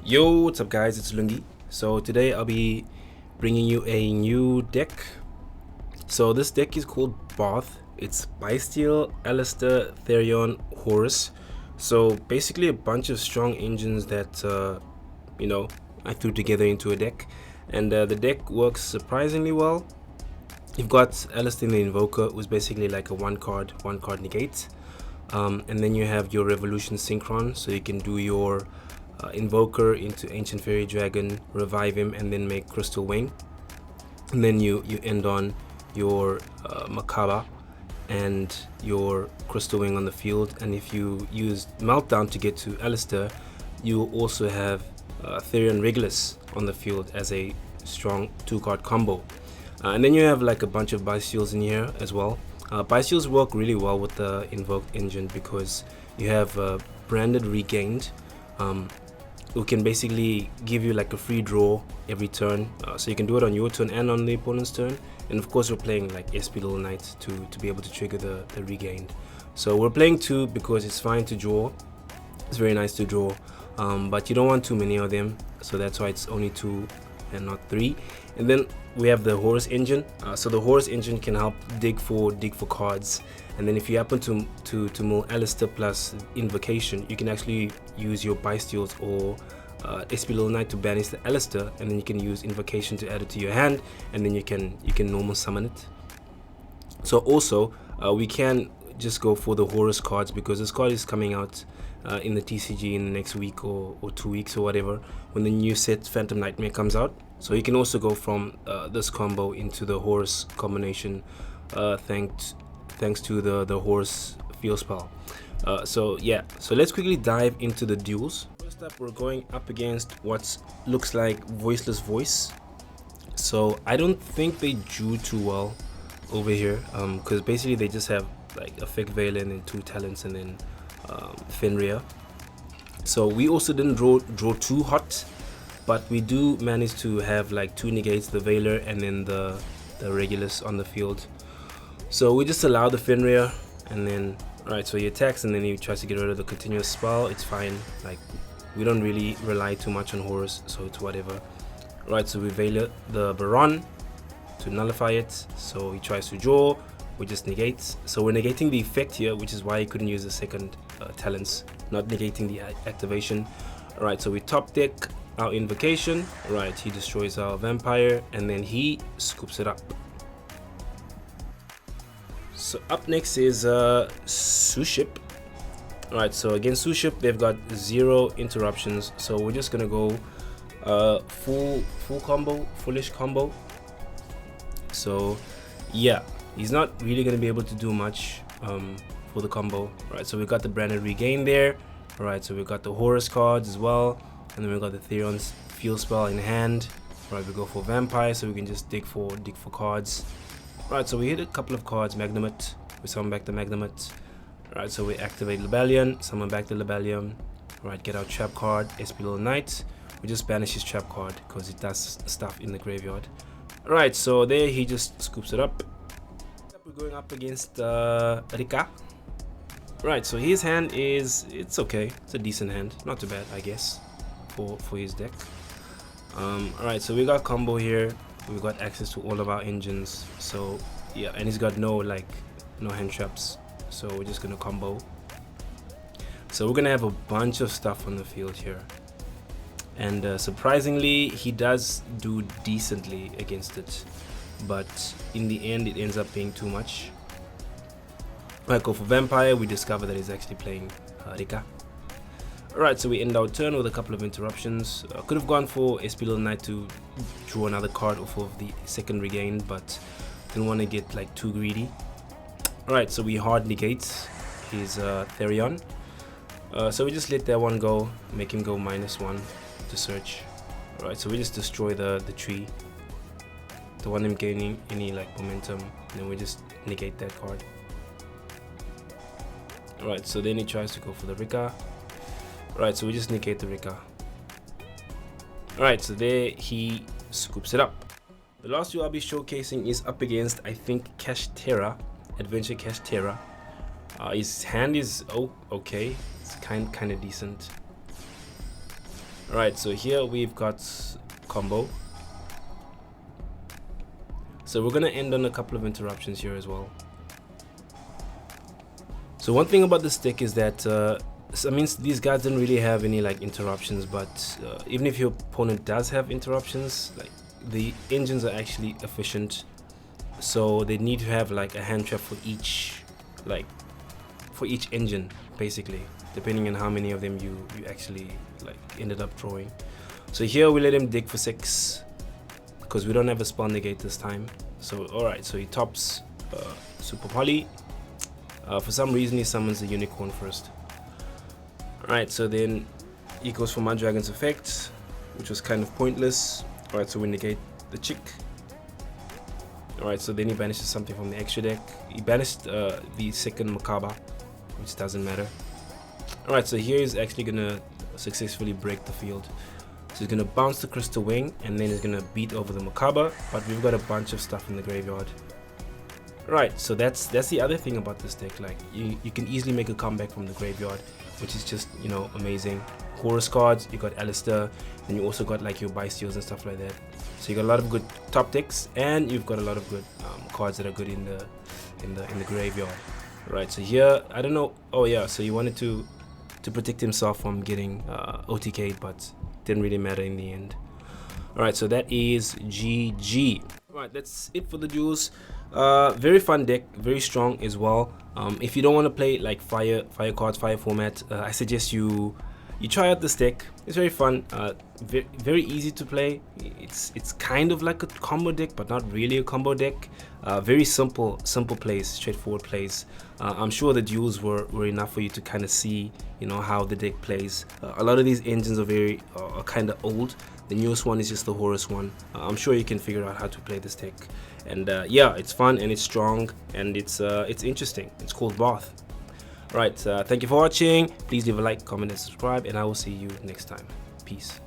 Yo, what's up guys, it's Lun-Gi. So today I'll be bringing you a new deck. So this deck is called B.A.T.H. It's Bystial, Aleister, Therion, Horus. So basically a bunch of strong engines that, I threw together into a deck. And the deck works surprisingly well. You've got Aleister the Invoker, who's basically like a one card negate. And then you have your Revolution Synchron, so you can do your Invoker into Ancient Fairy Dragon, revive him, and then make Crystal Wing. And then you end on your Mechaba and your Crystal Wing on the field. And if you use Meltdown to get to Aleister, you also have Therion Regulus on the field as a strong 2-card combo. And then you have like a bunch of Bystials in here as well. Bystials work really well with the Invoked engine because you have branded Regained, who can basically give you like a free draw every turn, so you can do it on your turn and on the opponent's turn. And of course we're playing like SP Little Knight to be able to trigger the Regained. So we're playing 2 because it's fine to draw, it's very nice to draw, but you don't want too many of them, so that's why it's only 2 and not 3. And then we have the Horus engine. So the Horus engine can help dig for cards, and then if you happen to mill Aleister plus Invocation, you can actually use your Bystials or SP Little Knight to banish the Aleister, and then you can use Invocation to add it to your hand, and then you can normal summon it. So also we can just go for the Horus cards because this card is coming out in the TCG in the next week or 2 weeks or whatever, when the new set Phantom Nightmare comes out. So you can also go from this combo into the Horus combination, thanks to the Horus field spell. So let's quickly dive into the duels. First up, we're going up against what looks like Voiceless Voice. So I don't think they drew too well over here, because basically they just have like Effect Valen and 2 talents and then Fenrir. So we also didn't draw too hot, but we do manage to have like 2 negates, the Veiler and then the Regulus on the field. So we just allow the Fenrir, and then so he attacks and then he tries to get rid of the continuous spell. It's fine, like we don't really rely too much on Horus, so it's whatever. So we Veiler the Baronne to nullify it, so he tries to draw, we just negate. So we're negating the effect here, which is why he couldn't use the second talents, not negating the activation. So we top deck our Invocation, he destroys our Vampire, and then he scoops it up. So up next is Suip. So against Suip, they've got 0 interruptions, so we're just gonna go full combo, foolish combo. So yeah, he's not really gonna be able to do much for the combo. So we got the branded Regain there. So we got the Horus cards as well, and then we got the Therion's field spell in hand. We go for Vampire, so we can just dig for cards. So we hit a couple of cards. Magnamhut, we summon back the Magnamhut. So we activate Lubellion, summon back the Lubellion. Get our trap card, SP Little Knight. We just banish his trap card because it does stuff in the graveyard. So there he just scoops it up. We're going up against Rika. So his hand it's okay. It's a decent hand, not too bad, I guess, for his deck. So we got combo here. We've got access to all of our engines. So yeah, and he's got no hand traps. So we're just gonna combo. So we're gonna have a bunch of stuff on the field here. And surprisingly, he does do decently against it, but in the end, it ends up being too much. Go for Vampire, we discover that he's actually playing Rika. So we end our turn with a couple of interruptions. Could have gone for SP Little Knight to draw another card off of the second Regain, but didn't want to get like too greedy. So we hard negate his Therion. So we just let that one go, make him go -1 to search. So we just destroy the tree. Don't want him gaining any momentum, and then we just negate that card. So then he tries to go for the Rika. So we just negate the Rika. So there he scoops it up. The last two I'll be showcasing is up against, I think, Kashtera, Adventure Kashtera. His hand is okay, it's kind of decent. Alright, so here we've got combo. So we're gonna end on a couple of interruptions here as well. So one thing about this deck is that I mean, these guys didn't really have any like interruptions, but even if your opponent does have interruptions, like the engines are actually efficient, so they need to have like a hand trap for each engine, basically, depending on how many of them you actually like ended up drawing. So here we let him dig for 6 because we don't have a spell negate this time. So alright, so he tops Super Poly. For some reason he summons the unicorn first. Alright, so then he goes for my dragon's effect, which was kind of pointless. Alright, so we negate the chick. Alright, so then he banishes something from the extra deck. He banished the second Mechaba, which doesn't matter. Alright, so here he's actually gonna successfully break the field. So he's gonna bounce the Crystal Wing and then he's gonna beat over the Mechaba, but we've got a bunch of stuff in the graveyard. Right, so that's the other thing about this deck. Like you can easily make a comeback from the graveyard, which is just, you know, amazing. Horus cards, you got Aleister, and you also got like your Bystials and stuff like that. So you got a lot of good top decks, and you've got a lot of good cards that are good in the graveyard. Right, so here I don't know. Oh yeah, so he wanted to protect himself from getting OTK'd, but didn't really matter in the end. Alright, so that is GG. Alright, that's it for the duels. Very fun deck, very strong as well. If you don't want to play like fire cards, fire format, I suggest you try out this deck. It's very fun, very easy to play. It's kind of like a combo deck, but not really a combo deck. Very simple plays, straightforward plays. I'm sure the duels were enough for you to kind of see, you know, how the deck plays. A lot of these engines are kind of old. The newest one is just the Horus one. I'm sure you can figure out how to play this deck. And yeah, it's fun and it's strong and it's interesting. It's called B.A.T.H. Alright, thank you for watching. Please leave a like, comment, and subscribe, and I will see you next time. Peace.